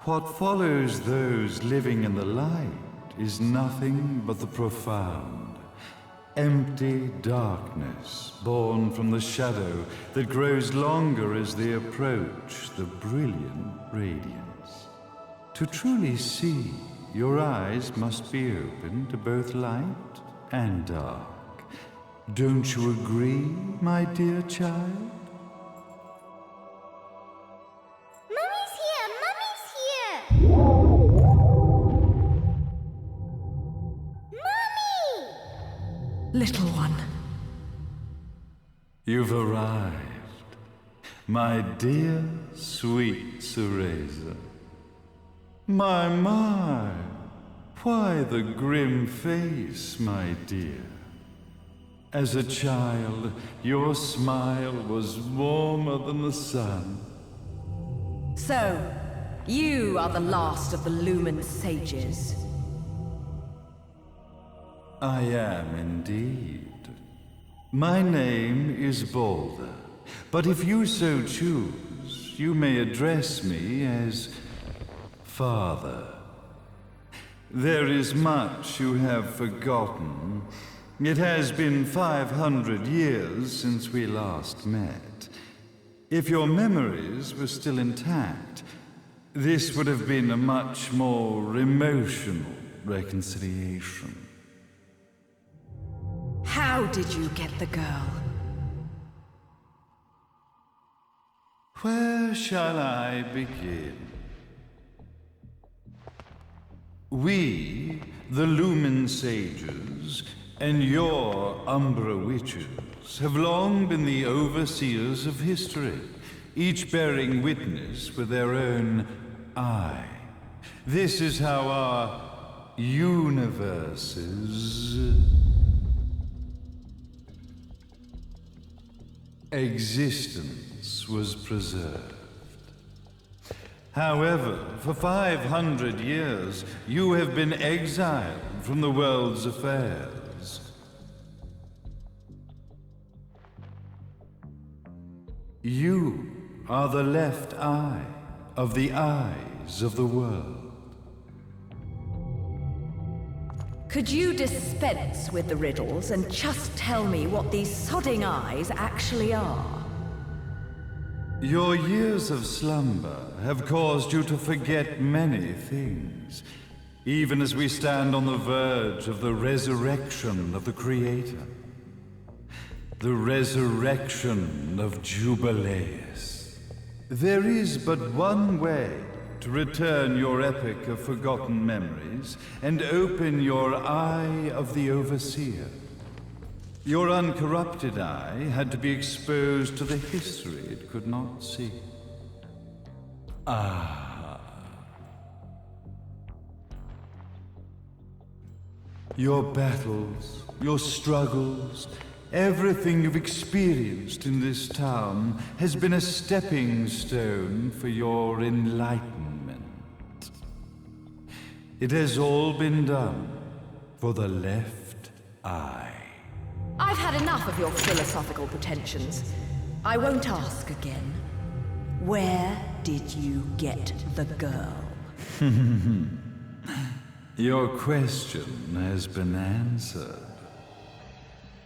What follows those living in the light is nothing but the profound, empty darkness born from the shadow that grows longer as they approach the brilliant radiance. To truly see, your eyes must be open to both light and dark. Don't you agree, my dear child? Mummy's here! Mummy's here! Mummy! Little one. You've arrived, my dear, sweet Cereza. My, why the grim face, my dear? As a child, your smile was warmer than the sun. So, you are the last of the Lumen sages. I am indeed. My name is Balder, but if you so choose, you may address me as Father. There is much you have forgotten. It has been 500 years since we last met. If your memories were still intact, this would have been a much more emotional reconciliation. How did you get the girl? Where shall I begin? We, the Lumen Sages, and your Umbra Witches have long been the overseers of history, each bearing witness with their own eye. This is how our universe's existence was preserved. However, for 500 years, you have been exiled from the world's affairs. You are the left eye of the eyes of the world. Could you dispense with the riddles and just tell me what these sodding eyes actually are? Your years of slumber have caused you to forget many things, even as we stand on the verge of the resurrection of the Creator. The resurrection of Jubileus. There is but one way to return your epic of forgotten memories and open your eye of the Overseer. Your uncorrupted eye had to be exposed to the history it could not see. Your battles, your struggles, everything you've experienced in this town has been a stepping stone for your enlightenment. It has all been done for the left eye. I've had enough of your philosophical pretensions. I won't ask again. Where did you get the girl? Your question has been answered.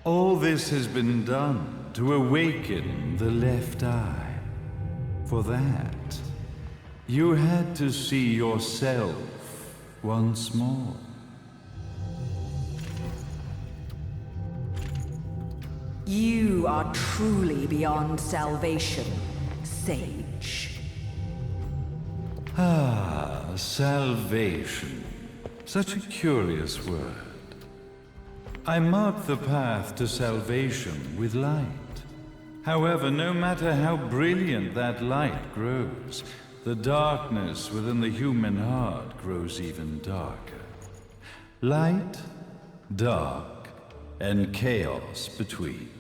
All this has been done to awaken the left eye. For that, you had to see yourself once more. You are truly beyond salvation, sage. Salvation. Such a curious word. I mark the path to salvation with light. However, no matter how brilliant that light grows, the darkness within the human heart grows even darker. Light, dark, and chaos between.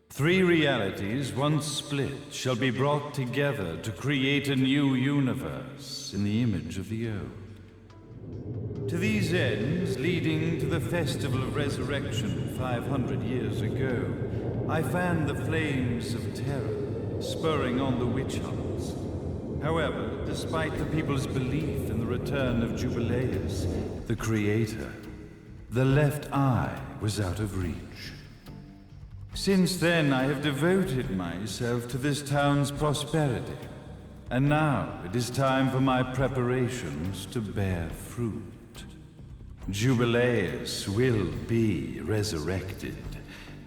Three realities, once split, shall be brought together to create a new universe in the image of the old. To these ends, leading to the Festival of Resurrection 500 years ago, I fanned the flames of terror, spurring on the witch hunts. However, despite the people's belief in the return of Jubileus, the creator, the left eye was out of reach. Since then, I have devoted myself to this town's prosperity. And now it is time for my preparations to bear fruit. Jubileus will be resurrected.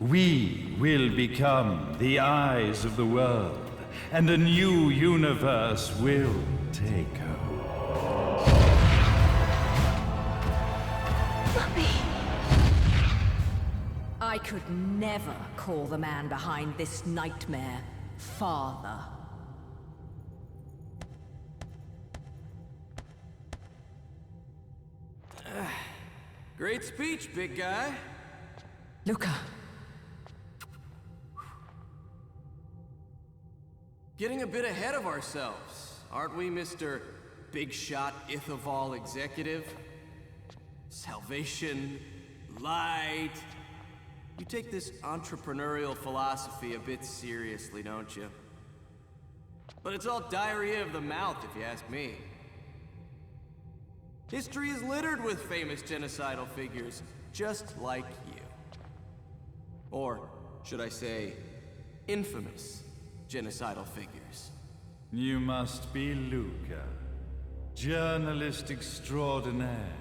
We will become the eyes of the world, and a new universe will take hold. Mummy! I could never call the man behind this nightmare father. Great speech, big guy. Luca. Getting a bit ahead of ourselves, aren't we, Mr. Big Shot Ithaval Executive? Salvation, light. You take this entrepreneurial philosophy a bit seriously, don't you? But it's all diarrhea of the mouth, if you ask me. History is littered with famous genocidal figures, just like you. Or, should I say, infamous genocidal figures. You must be Luca, journalist extraordinaire.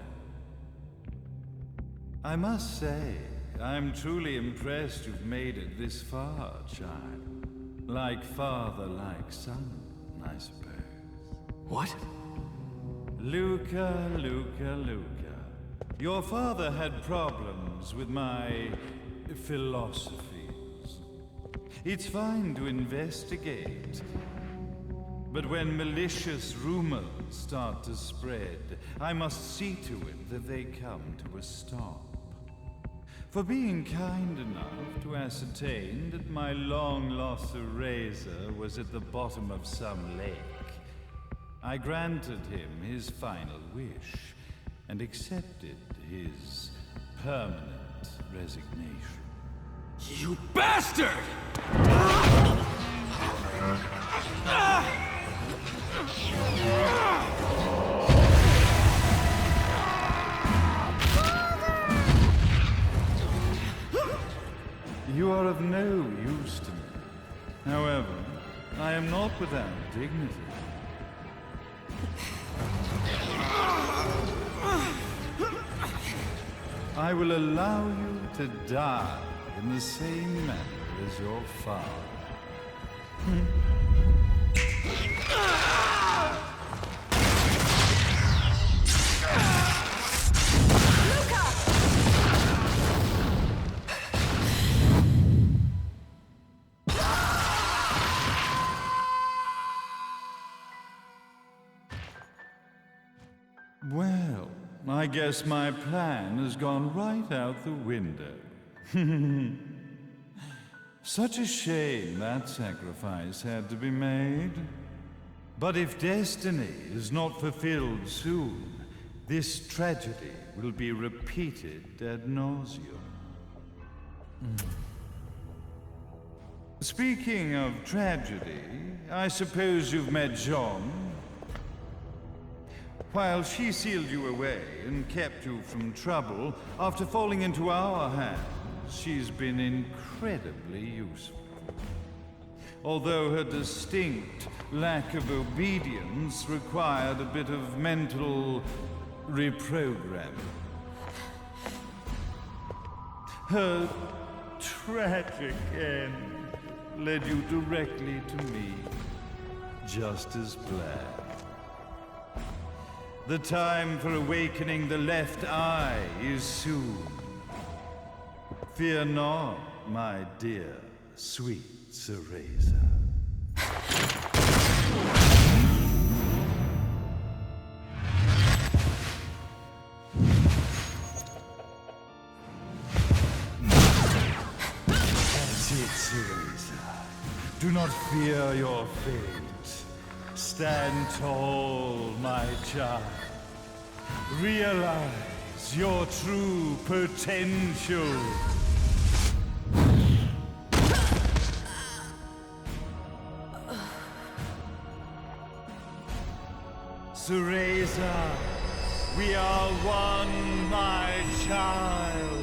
I must say, I'm truly impressed you've made it this far, child. Like father, like son, I suppose. What? Luca, Luca, Luca. Your father had problems with my philosophies. It's fine to investigate, but when malicious rumors start to spread, I must see to it that they come to a stop. For being kind enough to ascertain that my long-lost eraser was at the bottom of some lake, I granted him his final wish and accepted his permanent resignation. You bastard! You are of no use to me. However, I am not without dignity. I will allow you to die in the same manner as your father. Well, I guess my plan has gone right out the window. Such a shame that sacrifice had to be made. But if destiny is not fulfilled soon, this tragedy will be repeated ad nauseum. Speaking of tragedy, I suppose you've met Jean. While she sealed you away and kept you from trouble, after falling into our hands, she's been incredibly useful. Although her distinct lack of obedience required a bit of mental reprogramming. Her tragic end led you directly to me, just as planned. The time for awakening the left eye is soon. Fear not, my dear, sweet Cereza. That's it, Cereza. Do not fear your fate. Stand tall, my child. Realize your true potential. Teresa. We are one, my child.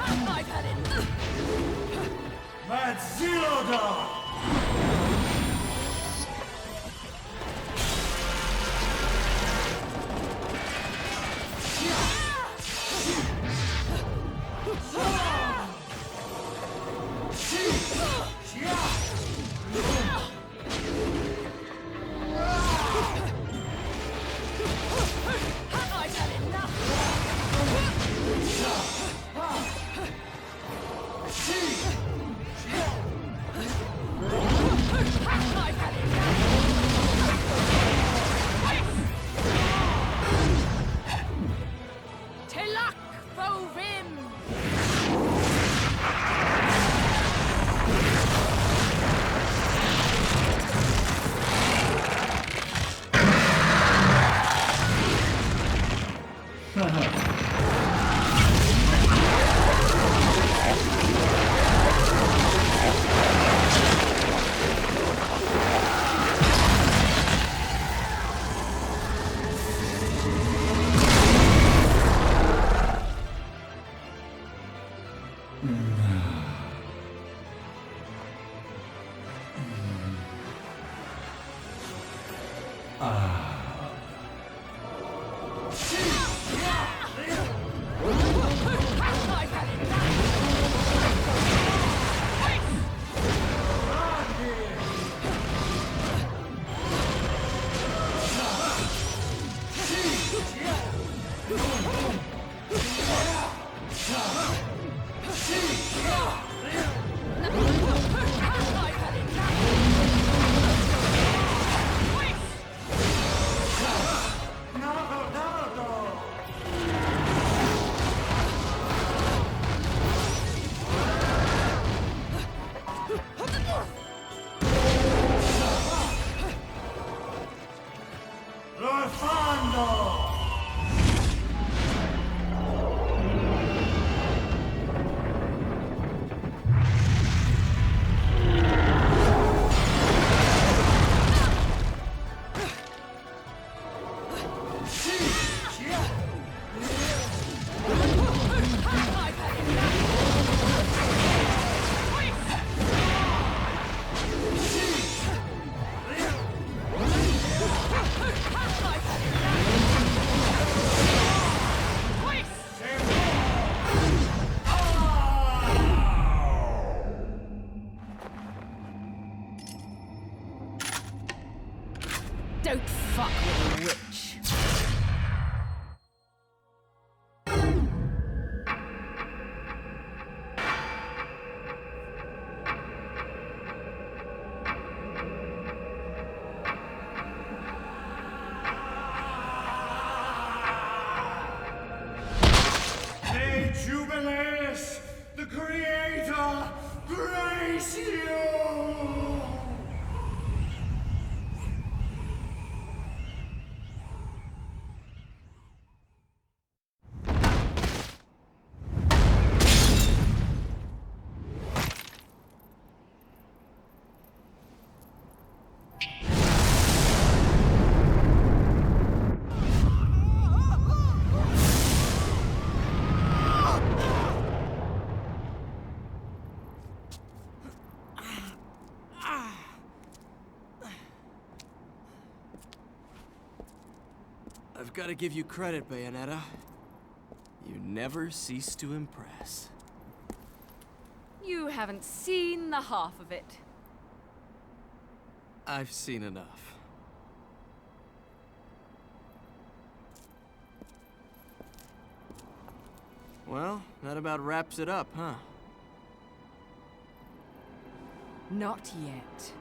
I've had it! Mad Zero Dog! I've had enough! I've had enough! Tilak Vovim! I've had enough! I've had enough! Rafando! I've had enough! I've had Don't fuck with a witch. May Jubileus, the Creator, grace you! I've got to give you credit, Bayonetta. You never cease to impress. You haven't seen the half of it. I've seen enough. Well, that about wraps it up, huh? Not yet.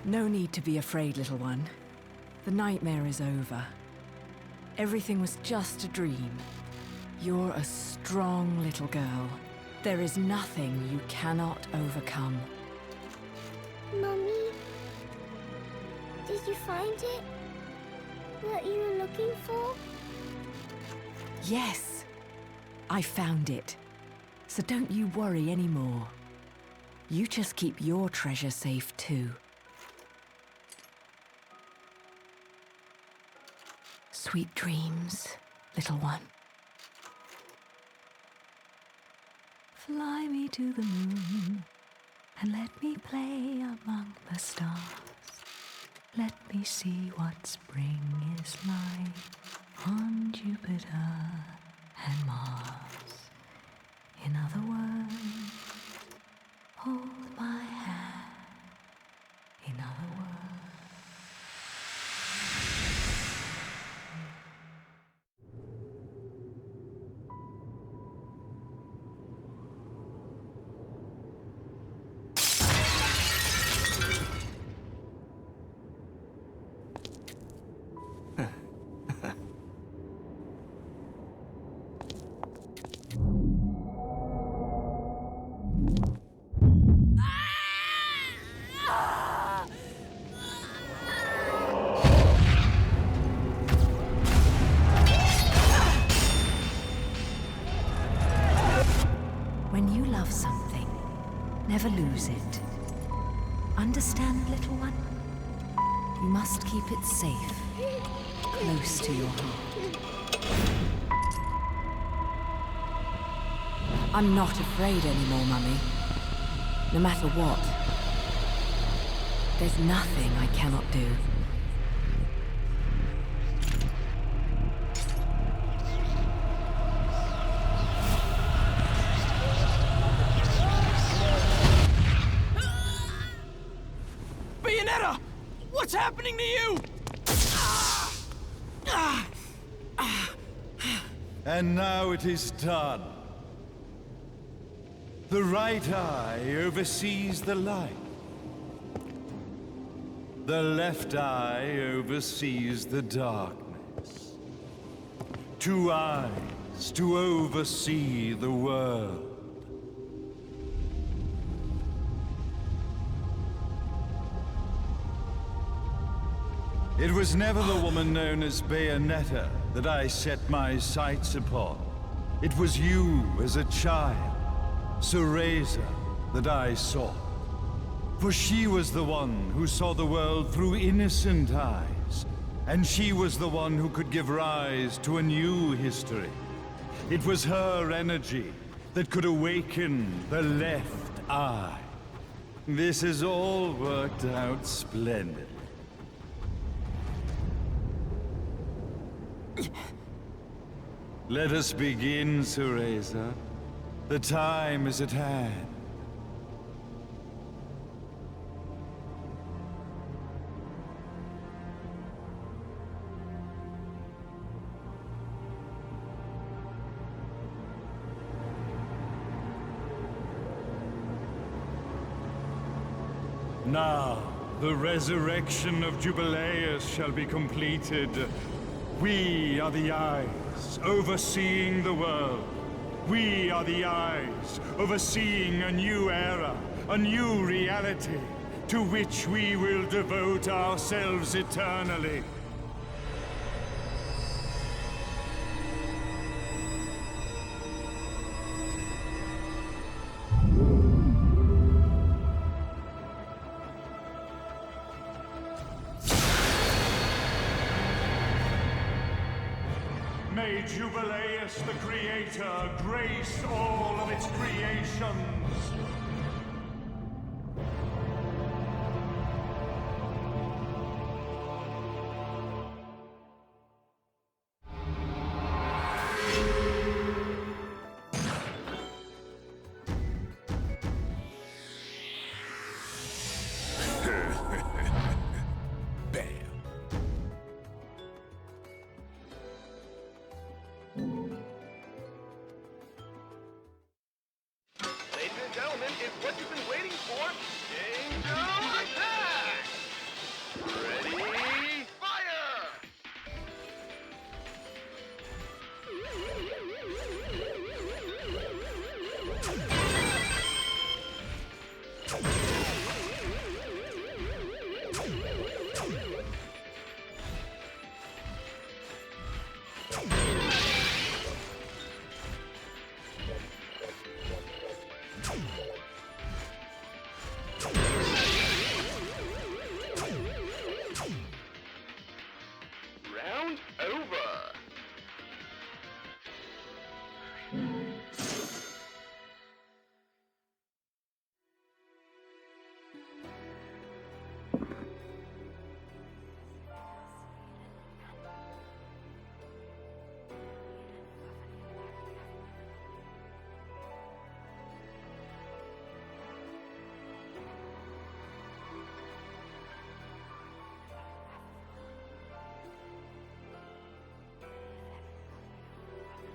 No need to be afraid, little one. The nightmare is over. Everything was just a dream. You're a strong little girl. There is nothing you cannot overcome. Mummy, did you find it? What you were looking for? Yes, I found it. So don't you worry anymore. You just keep your treasure safe too. Sweet dreams, little one. Fly me to the moon and let me play among the stars. Let me see what spring is like on Jupiter and Mars. In other words, hold my hand. In other words. When you love something, never lose it. Understand, little one? You must keep it safe, close to your heart. I'm not afraid anymore, Mummy. No matter what. There's nothing I cannot do. Bayonetta! What's happening to you? And now it is done. The right eye oversees the light. The left eye oversees the darkness. 2 eyes to oversee the world. It was never the woman known as Bayonetta that I set my sights upon. It was you as a child, Cereza, that I sought. For she was the one who saw the world through innocent eyes, and she was the one who could give rise to a new history. It was her energy that could awaken the left eye. This has all worked out splendidly. Let us begin, Cereza. The time is at hand. Now, the resurrection of Jubileus shall be completed. We are the eyes, overseeing the world. We are the eyes, overseeing a new era, a new reality, to which we will devote ourselves eternally. May Jubileus the Creator grace all of its creations.